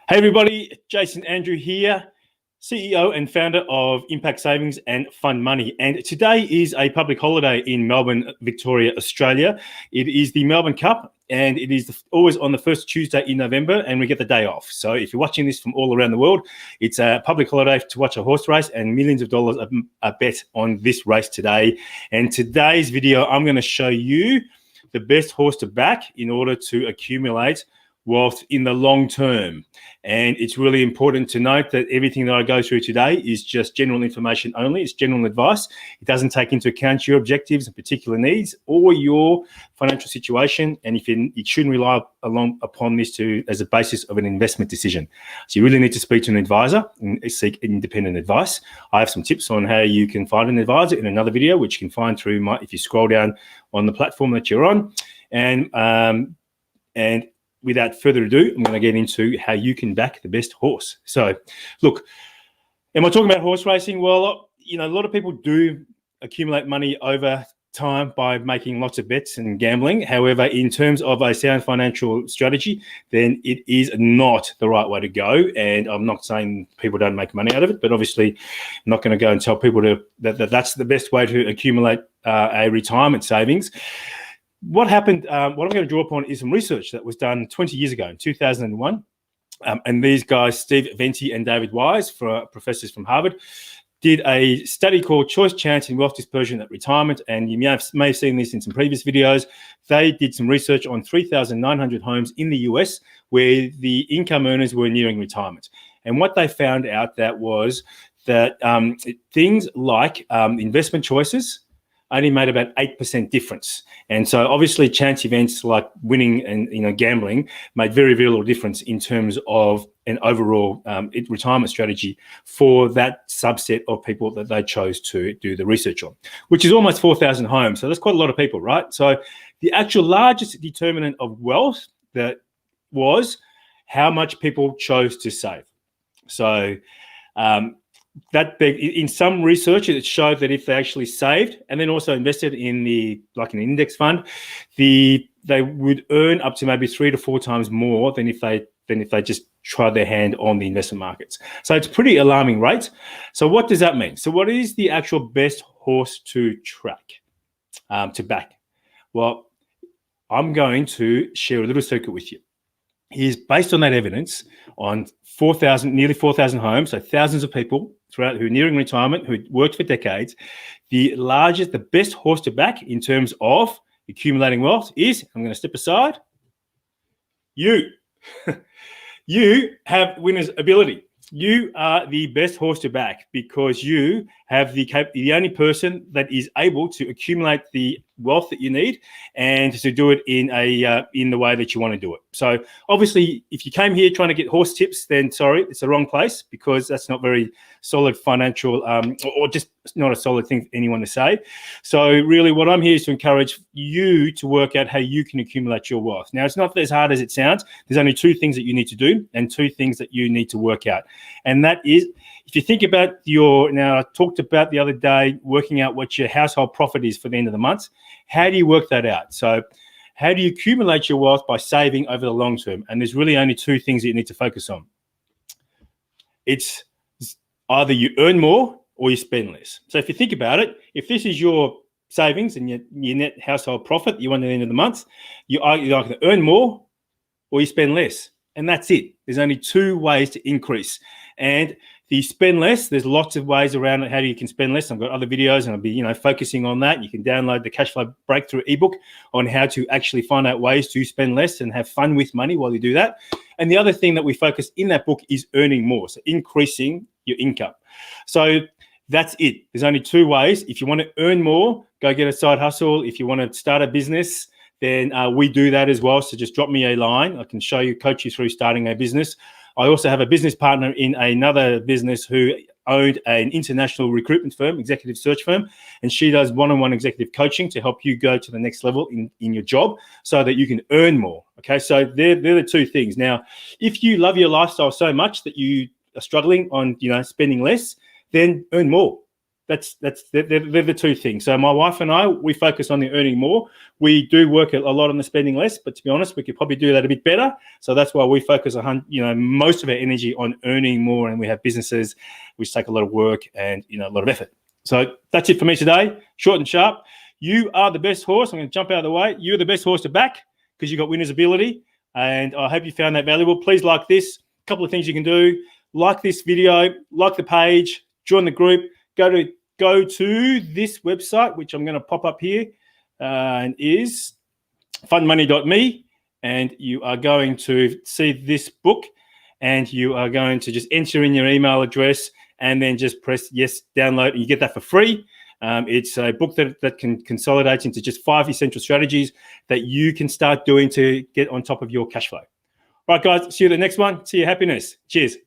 Hey everybody, Jason Andrew here, CEO and founder of Impact Savings and Fund Money. And today is a public holiday in Melbourne, Victoria, Australia. It is the Melbourne Cup and it is always on the first Tuesday in November and we get the day off. So if you're watching this from all around the world, it's a public holiday to watch a horse race and millions of dollars are bet on this race today. And today's video, I'm going to show you the best horse to back in order to accumulate wealth in the long term. And it's really important to note that everything that I go through today is just general information only. It's general advice. It doesn't take into account your objectives and particular needs or your financial situation. And you shouldn't rely upon this as a basis of an investment decision. So you really need to speak to an advisor and seek independent advice. I have some tips on how you can find an advisor in another video, which you can find through if you scroll down on the platform that you're on. And without further ado, I'm going to get into how you can back the best horse. So, look, am I talking about horse racing? Well, a lot of people do accumulate money over time by making lots of bets and gambling. However, in terms of a sound financial strategy, then it is not the right way to go. And I'm not saying people don't make money out of it, but obviously I'm not going to go and tell people that that's the best way to accumulate a retirement savings. What happened, what I'm going to draw upon is some research that was done 20 years ago in 2001. And these guys, Steve Venti and David Wise, professors from Harvard, did a study called Choice, Chance, and Wealth Dispersion at Retirement. And you may have seen this in some previous videos. They did some research on 3,900 homes in the US where the income earners were nearing retirement. And what they found out was that things like investment choices only made about 8% difference. And so obviously chance events like winning and gambling made very, very little difference in terms of an overall retirement strategy for that subset of people that they chose to do the research on, which is almost 4,000 homes. So that's quite a lot of people, right? So the actual largest determinant of wealth that was how much people chose to save. So in some research, it showed that if they actually saved and then also invested in an index fund, they would earn up to maybe 3 to 4 times more than if they just tried their hand on the investment markets. So it's pretty alarming rate. So what does that mean? So what is the actual best horse to track, to back? Well, I'm going to share a little secret with you. Is based on that evidence on nearly 4,000 homes, so thousands of people throughout who are nearing retirement, who worked for decades. The best horse to back in terms of accumulating wealth is, I'm going to step aside, you. You have winner's ability. You are the best horse to back because you have the only person that is able to accumulate the wealth that you need and to do it in the way that you want to do it. So obviously, if you came here trying to get horse tips, then sorry, it's the wrong place because that's not very solid financial or just not a solid thing for anyone to say. So really what I'm here is to encourage you to work out how you can accumulate your wealth. Now, it's not as hard as it sounds. There's only 2 things that you need to do and 2 things that you need to work out. And that is, if you think about now I talked about the other day, working out what your household profit is for the end of the month. How do you work that out? So how do you accumulate your wealth by saving over the long term? And there's really only 2 things that you need to focus on. It's either you earn more or you spend less. So if you think about it, if this is your savings and your net household profit you want at the end of the month, you're either going to earn more or you spend less. And that's it. There's only 2 ways to increase. And the spend less, there's lots of ways around how you can spend less. I've got other videos and I'll be, focusing on that. You can download the Cashflow Breakthrough ebook on how to actually find out ways to spend less and have fun with money while you do that. And the other thing that we focus in that book is earning more, so increasing your income. So that's it. There's only 2 ways. If you want to earn more, go get a side hustle. If you want to start a business, then we do that as well. So just drop me a line. I can coach you through starting a business. I also have a business partner in another business who owned an international recruitment firm, executive search firm, and she does one-on-one executive coaching to help you go to the next level in your job so that you can earn more. Okay, so they're the 2 things. Now, if you love your lifestyle so much that you are struggling on spending less, then earn more. they're the two things. So my wife and I, we focus on the earning more. We do work a lot on the spending less, but to be honest, we could probably do that a bit better. So that's why we focus on, most of our energy on earning more, and we have businesses which take a lot of work and a lot of effort. So that's it for me today. Short and sharp. You are the best horse. I'm going to jump out of the way. You're the best horse to back because you've got winner's ability, and I hope you found that valuable. Please like this. A couple of things you can do: like this video, like the page, join the group. Go to this website, which I'm going to pop up here, and is fundmoney.me, and you are going to see this book, and you are going to just enter in your email address and then just press yes, download, and you get that for free. It's a book that can consolidate into just 5 essential strategies that you can start doing to get on top of your cash flow. All right, guys, see you at the next one. See your happiness. Cheers.